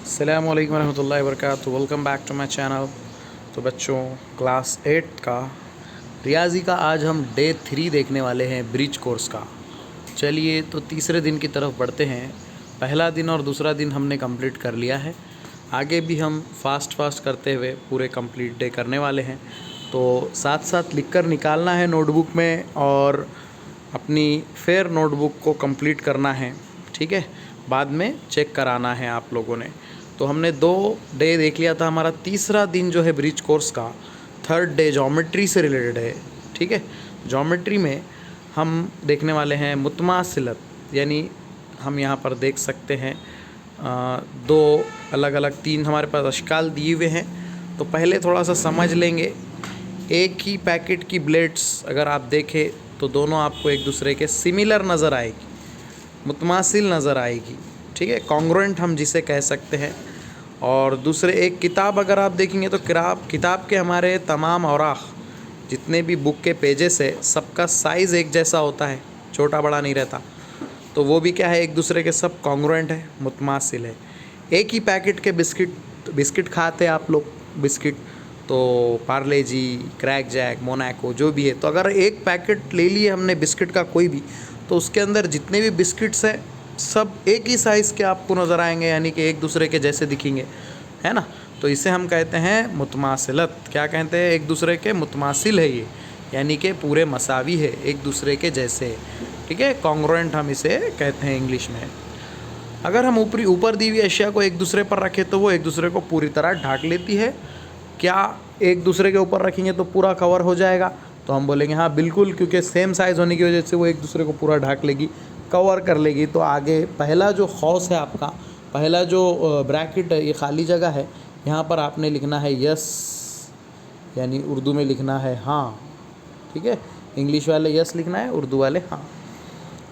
अस्सलामु अलैकुम रहमतुल्लाहि व बरकातुहू। Welcome back to my channel. तो बच्चों, क्लास 8 का रियाजी का आज हम डे 3 देखने वाले हैं, ब्रिज कोर्स का। चलिए तो तीसरे दिन की तरफ बढ़ते हैं। पहला दिन और दूसरा दिन हमने कंप्लीट कर लिया है। आगे भी हम फास्ट करते हुए पूरे कंप्लीट डे करने वाले हैं। तो साथ साथ लिख कर निकालना है नोटबुक में और अपनी फेयर नोटबुक को कंप्लीट करना है, ठीक है। बाद में चेक कराना है आप लोगों ने। तो हमने 2 डे देख लिया था। हमारा तीसरा दिन जो है ब्रिज कोर्स का, थर्ड डे ज्योमेट्री से रिलेटेड है, ठीक है। ज्योमेट्री में हम देखने वाले हैं मुतमासिलत, यानी हम यहाँ पर देख सकते हैं 2 अलग अलग 3 हमारे पास अशकाल दिए हुए हैं। तो पहले थोड़ा सा समझ लेंगे। एक ही पैकेट की ब्लेड्स अगर आप देखें तो दोनों आपको एक दूसरे के सिमिलर नज़र आएगी, मुतमासिल नज़र आएगी, ठीक है, कॉन्ग्रुएंट हम जिसे कह सकते हैं। और दूसरे एक किताब अगर आप देखेंगे तो किताब के हमारे तमाम औराख जितने भी बुक के पेजेस है, सबका साइज़ एक जैसा होता है, छोटा बड़ा नहीं रहता। तो वो भी क्या है, एक दूसरे के सब कॉन्ग्रुएंट है, मुतमासिल है। एक ही पैकेट के बिस्किट खाते हैं आप लोग, बिस्किट तो पार्ले जी, क्रैक जैक, मोनाको जो भी है। तो अगर एक पैकेट ले लिए हमने बिस्किट का कोई भी, तो उसके अंदर जितने भी बिस्किट्स हैं सब एक ही साइज़ के आपको नज़र आएंगे, यानी कि एक दूसरे के जैसे दिखेंगे, है ना। तो इसे हम कहते हैं मुतमासिलत। क्या कहते हैं, एक दूसरे के मुतमासिल है ये, यानी कि पूरे मसावी है, एक दूसरे के जैसे, ठीक है। कॉन्ग्रुएंट हम इसे कहते हैं इंग्लिश में। अगर हम ऊपर दी हुई अशिया को एक दूसरे पर रखें तो वो एक दूसरे को पूरी तरह ढाक लेती है। क्या एक दूसरे के ऊपर रखेंगे तो पूरा कवर हो जाएगा? तो हम बोलेंगे हाँ बिल्कुल, क्योंकि सेम साइज़ होने की वजह से वो एक दूसरे को पूरा ढाक लेगी, कवर कर लेगी। तो आगे पहला जो खौस है आपका, पहला जो ब्रैकेट है, ये खाली जगह है, यहाँ पर आपने लिखना है यस, यानी उर्दू में लिखना है हाँ, ठीक है। इंग्लिश वाले यस लिखना है, उर्दू वाले हाँ।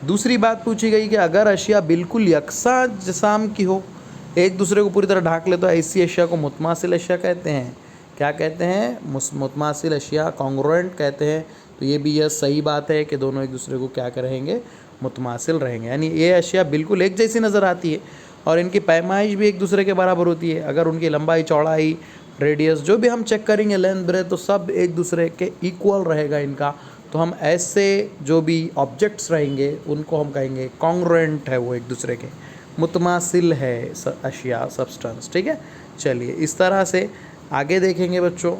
दूसरी बात पूछी गई कि अगर अशिया बिल्कुल यकसा जसाम की हो, एक दूसरे को पूरी तरह ढाक ले, तो ऐसी अशिया को मुतमासिल अशिया कहते हैं। क्या कहते हैं? मुतमासिल अशिया, कॉन्ग्रुएंट कहते हैं। तो ये भी यह सही बात है कि दोनों एक दूसरे को क्या करेंगे, मुतमासिल रहेंगे, यानी ये अशिया बिल्कुल एक जैसी नज़र आती है और इनकी पैमाइश भी एक दूसरे के बराबर होती है। अगर उनकी लंबाई, चौड़ाई, रेडियस जो भी हम चेक करेंगे, लेंथ ब्रेथ, तो सब एक दूसरे के इक्वल रहेगा इनका। तो हम ऐसे जो भी ऑब्जेक्ट्स रहेंगे उनको हम कहेंगे कॉन्ग्रुएंट है, वो एक दूसरे के मुतमासिल है अशिया, सब्सटेंस, ठीक है। चलिए इस तरह से आगे देखेंगे बच्चों।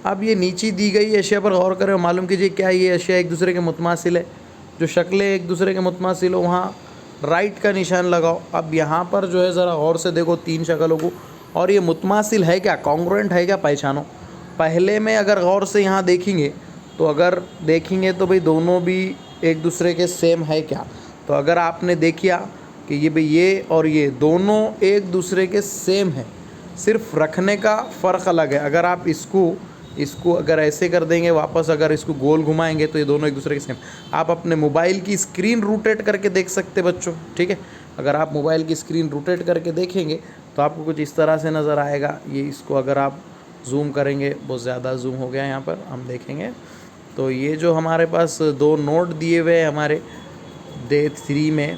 अब ये नीचे दी गई अशिया पर गौर करें, मालूम कीजिए क्या ये अशिया एक दूसरे के मुतमासिल है। जो शक्लें एक दूसरे के मुतमासिल हो वहाँ राइट का निशान लगाओ। अब यहाँ पर जो है ज़रा गौर से देखो 3 शक्लों को, और ये मुतमासिल है क्या, कॉन्ग्रुएंट है क्या, पहचानो। पहले में अगर गौर से यहाँ देखेंगे तो अगर देखेंगे तो भाई दोनों भी एक दूसरे के सेम है क्या। तो अगर आपने देखिया कि ये भाई ये और ये दोनों एक दूसरे के सेम है, सिर्फ रखने का फ़र्क अलग है। अगर आप इसको अगर ऐसे कर देंगे वापस, अगर इसको गोल घुमाएंगे तो ये दोनों एक दूसरे के सेम। आप अपने मोबाइल की स्क्रीन रोटेट करके देख सकते बच्चों, ठीक है। अगर आप मोबाइल की स्क्रीन रोटेट करके देखेंगे तो आपको कुछ इस तरह से नज़र आएगा। ये इसको अगर आप जूम करेंगे, बहुत ज़्यादा जूम हो गया यहाँ पर, हम देखेंगे तो ये जो हमारे पास 2 नोट दिए हुए हैं हमारे डे 3 में,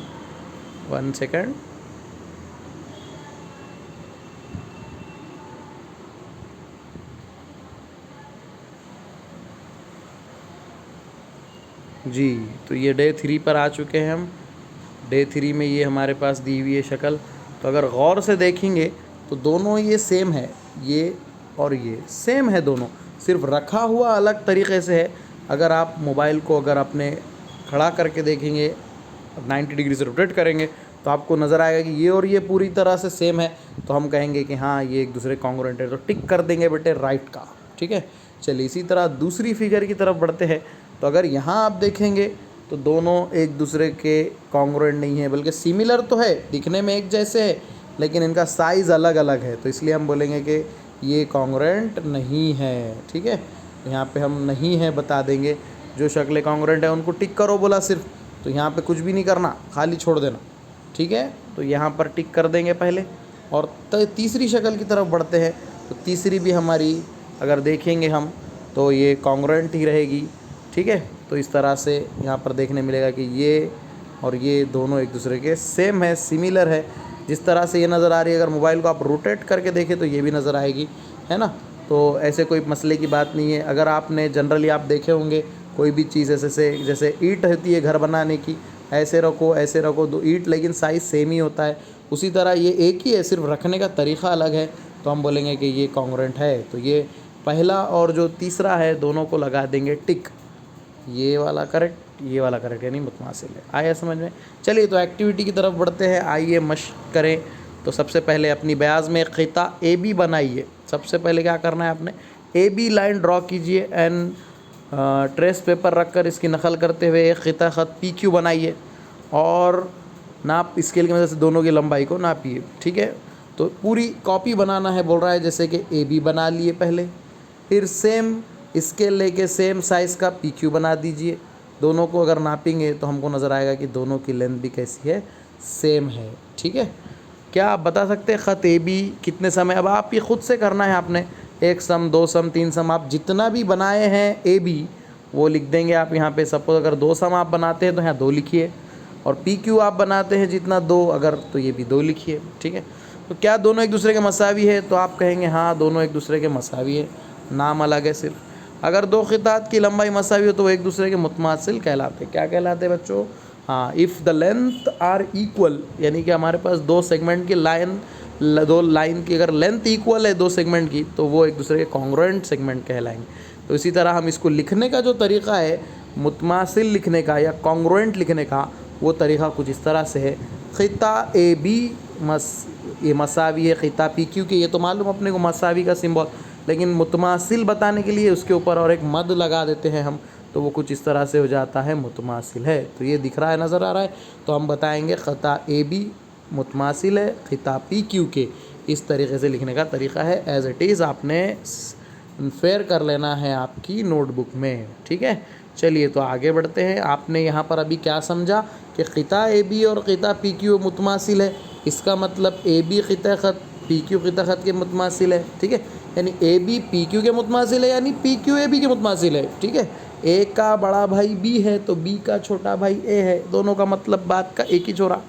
1 सेकंड, जी। तो ये डे 3 पर आ चुके हैं हम। डे 3 में ये हमारे पास दी हुई है शक्ल। तो अगर गौर से देखेंगे तो दोनों ये सेम है, ये और ये सेम है, दोनों सिर्फ रखा हुआ अलग तरीक़े से है। अगर आप मोबाइल को अगर अपने खड़ा करके देखेंगे, 90 डिग्री से रोटेट करेंगे, तो आपको नज़र आएगा कि ये और ये पूरी तरह से सेम है। तो हम कहेंगे कि हाँ ये एक दूसरे कॉन्ग्रुएंट है, तो टिक कर देंगे बेटे राइट का, ठीक है। चलिए इसी तरह दूसरी फिगर की तरफ बढ़ते हैं। तो अगर यहाँ आप देखेंगे तो दोनों एक दूसरे के कॉन्ग्रुएंट नहीं है, बल्कि सिमिलर तो है, दिखने में एक जैसे है, लेकिन इनका साइज़ अलग अलग है। तो इसलिए हम बोलेंगे कि ये कॉन्ग्रुएंट नहीं है, ठीक है। यहाँ पे हम नहीं है बता देंगे। जो शक्लें कॉन्ग्रुएंट है उनको टिक करो बोला सिर्फ, तो यहाँ पे कुछ भी नहीं करना, खाली छोड़ देना, ठीक है। तो यहाँ पर टिक कर देंगे पहले। और तीसरी शक्ल की तरफ बढ़ते हैं। तो तीसरी भी हमारी अगर देखेंगे हम तो ये कॉन्ग्रुएंट ही रहेगी, ठीक है। तो इस तरह से यहाँ पर देखने मिलेगा कि ये और ये दोनों एक दूसरे के सेम है, सिमिलर है। जिस तरह से ये नज़र आ रही है, अगर मोबाइल को आप रोटेट करके देखें तो ये भी नज़र आएगी, है ना। तो ऐसे कोई मसले की बात नहीं है। अगर आपने जनरली आप देखे होंगे कोई भी चीज़ ऐसे जैसे ईंट होती है घर बनाने की, ऐसे रखो दो ईंट, लेकिन साइज़ सेम ही होता है। उसी तरह ये एक ही है, सिर्फ रखने का तरीक़ा अलग है, तो हम बोलेंगे कि ये कॉन्ग्रुएंट है। तो ये पहला और जो तीसरा है दोनों को लगा देंगे टिक, ये वाला करेक्ट, ये वाला करेक्ट, यानी मुतमासिल है। आया समझ में। चलिए तो एक्टिविटी की तरफ बढ़ते हैं, आइए मश्क करें। तो सबसे पहले अपनी बयाज़ में ख़िता ए बी बनाइए। सबसे पहले क्या करना है आपने, ए बी लाइन ड्रॉ कीजिए एंड ट्रेस पेपर रख कर इसकी नकल करते हुए एक ख़िता ख़त पी क्यू बनाइए और नाप स्केल की मदद से दोनों की लंबाई को नापिए। ठीक है, तो पूरी कॉपी बनाना है बोल रहा है, जैसे कि ए बी बना लिए पहले, फिर सेम स्केल लेके सेम साइज़ का पी क्यू बना दीजिए। दोनों को अगर नापेंगे तो हमको नज़र आएगा कि दोनों की लेंथ भी कैसी है, सेम है। ठीक है, क्या आप बता सकते हैं ख़त ए बी कितने सम है? अब आप ये ख़ुद से करना है आपने, 1 सम 2 सम 3 सम, आप जितना भी बनाए हैं ए बी वो लिख देंगे आप यहाँ पे। सपोज़ अगर 2 सम आप बनाते हैं तो यहाँ 2 लिखिए, और पी क्यू आप बनाते हैं जितना 2 अगर, तो ये भी 2 लिखिए। ठीक है, तो क्या दोनों एक दूसरे के मसावी है? तो आप कहेंगे हाँ दोनों एक दूसरे के मसावी है, नाम अलग है सिर्फ। अगर दो ख़ितात की लंबाई मसावी हो तो वो एक दूसरे के मुतमासिल कहलाते। क्या कहलाते हैं बच्चों? हाँ, if the length are equal, यानी कि हमारे पास दो सेगमेंट की दो लाइन की अगर लेंथ इक्वल है दो सेगमेंट की, तो वो एक दूसरे के कॉन्ग्रुएंट सेगमेंट कहलाएंगे। तो इसी तरह हम इसको लिखने का जो तरीक़ा है मुतमासिल लिखने का या कॉन्ग्रुएंट लिखने का, वो तरीक़ा कुछ इस तरह से है। ख़िता ए बी ये मसावी है ख़िता पी क्यू के, ये तो मालूम अपने को मसावी का सिंबल, लेकिन मुतमासिल बताने के लिए उसके ऊपर और एक मद लगा देते हैं हम, तो वो कुछ इस तरह से हो जाता है, मुतमासिल है। तो ये दिख रहा है, नज़र आ रहा है, तो हम बताएंगे ख़िता ए बी मुतमासिल है ख़िता पी क्यू के। इस तरीके से लिखने का तरीक़ा है, एज़ इट इज़ आपने फेयर कर लेना है आपकी नोटबुक में। ठीक है, चलिए तो आगे बढ़ते हैं। आपने यहाँ पर अभी क्या समझा कि ख़िता ए बी और ख़िता पी क्यू मुतमासिल है, इसका मतलब ए बी ख़िता ख़त पी क्यू ख़िता ख़त के मुतमासिल है। ठीक है, यानी ए बी पी क्यू के मुतमासिल है, यानी पी क्यू ए बी के मुतमासिल है। ठीक है, ए का बड़ा भाई बी है तो बी का छोटा भाई ए है, दोनों का मतलब बात का एक ही छोरा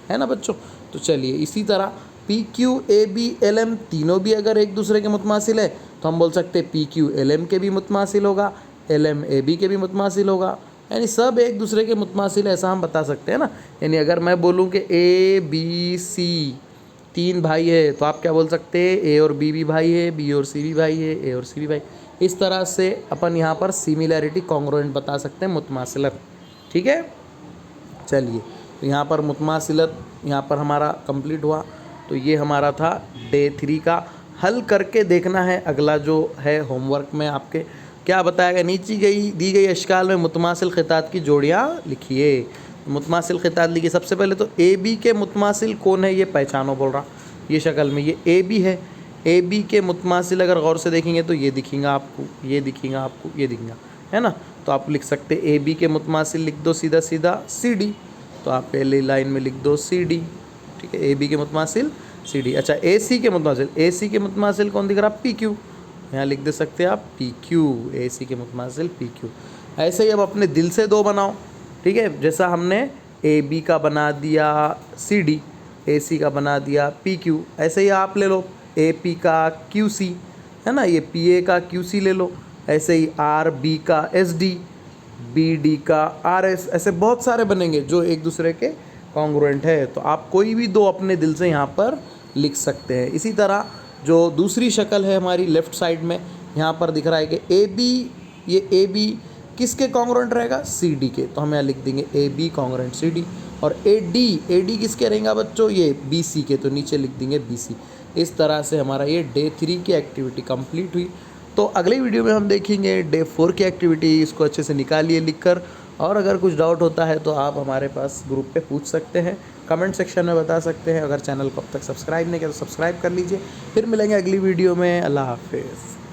है ना बच्चों। तो चलिए इसी तरह P Q A B L M तीनों भी अगर एक दूसरे के मुतमासिल है तो हम बोल सकते हैं पी क्यू एल एम के भी मुतमासिल होगा, एल एम ए बी के भी मुतमासिल होगा, यानी सब एक दूसरे के मुतमासिल, ऐसा हम बता सकते हैं ना। यानी अगर मैं बोलूँ कि ए बी सी 3 भाई है तो आप क्या बोल सकते हैं, ए और बी भी भाई है, बी और सी भी भाई है, ए और सी भी भाई। इस तरह से अपन यहाँ पर सिमिलैरिटी कॉन्ग्रुएंट बता सकते हैं, मुतमासिलत। ठीक है, चलिए तो यहाँ पर मुतमासिलत यहाँ पर हमारा कंप्लीट हुआ। तो ये हमारा था डे 3 का। हल करके देखना है अगला जो है होमवर्क में आपके क्या बताएगा, नीचे दी गई अश्काल में मुतमासिल ख़ितात की जोड़ियाँ लिखिए। मुतमासिल ख़ितात लिखिए। सबसे पहले तो ए बी के मुतमासिल कौन है ये पहचानो बोल रहा, ये शक्ल में ये ए बी है। ए बी के मुतमासिल अगर गौर से देखेंगे तो ये दिखेगा आपको, ये दिखेगा आपको, ये दिखेगा, है ना। तो आप लिख सकते ए बी के मुतमासिल लिख दो सीधा सीधा सी डी, तो आप पहले लाइन में लिख दो सी डी। ठीक है, ए बी के मुतमासिल सी डी। अच्छा, ए सी के मुतमासिल, ए सी के मुतमासिल कौन दिख रहा, पी क्यू, यहाँ लिख दे सकते हैं आप पी क्यू, ए सी के मुतमासिल पी क्यू। ऐसे ही अब अपने दिल से दो बनाओ। ठीक है, जैसा हमने ए बी का बना दिया सी डी, ए सी का बना दिया पी क्यू, ऐसे ही आप ले लो ए पी का क्यू सी, है ना, ये पी ए का क्यू सी ले लो। ऐसे ही आर बी का एस डी, बी डी का आर एस, ऐसे बहुत सारे बनेंगे जो एक दूसरे के कॉन्ग्रुएंट है। तो आप कोई भी दो अपने दिल से यहाँ पर लिख सकते हैं। इसी तरह जो दूसरी शक्ल है हमारी लेफ़्ट साइड में, यहाँ पर दिख रहा है कि ए बी, ये ए बी किसके कॉन्ग्रुएंट रहेगा, सी डी के, तो हम यहाँ लिख देंगे A B congruent C D. और ए डी किसके रहेगा बच्चों, ये बी सी के, तो नीचे लिख देंगे बी सी। इस तरह से हमारा ये डे 3 की एक्टिविटी कंप्लीट हुई। तो अगले वीडियो में हम देखेंगे डे 4 की एक्टिविटी, इसको अच्छे से निकालिए लिखकर, और अगर कुछ डाउट होता है तो आप हमारे पास ग्रुप पे पूछ सकते हैं, कमेंट सेक्शन में बता सकते हैं। अगर चैनल को अब तक सब्सक्राइब नहीं किया तो सब्सक्राइब कर लीजिए। फिर मिलेंगे अगली वीडियो में। अल्लाह हाफिज़।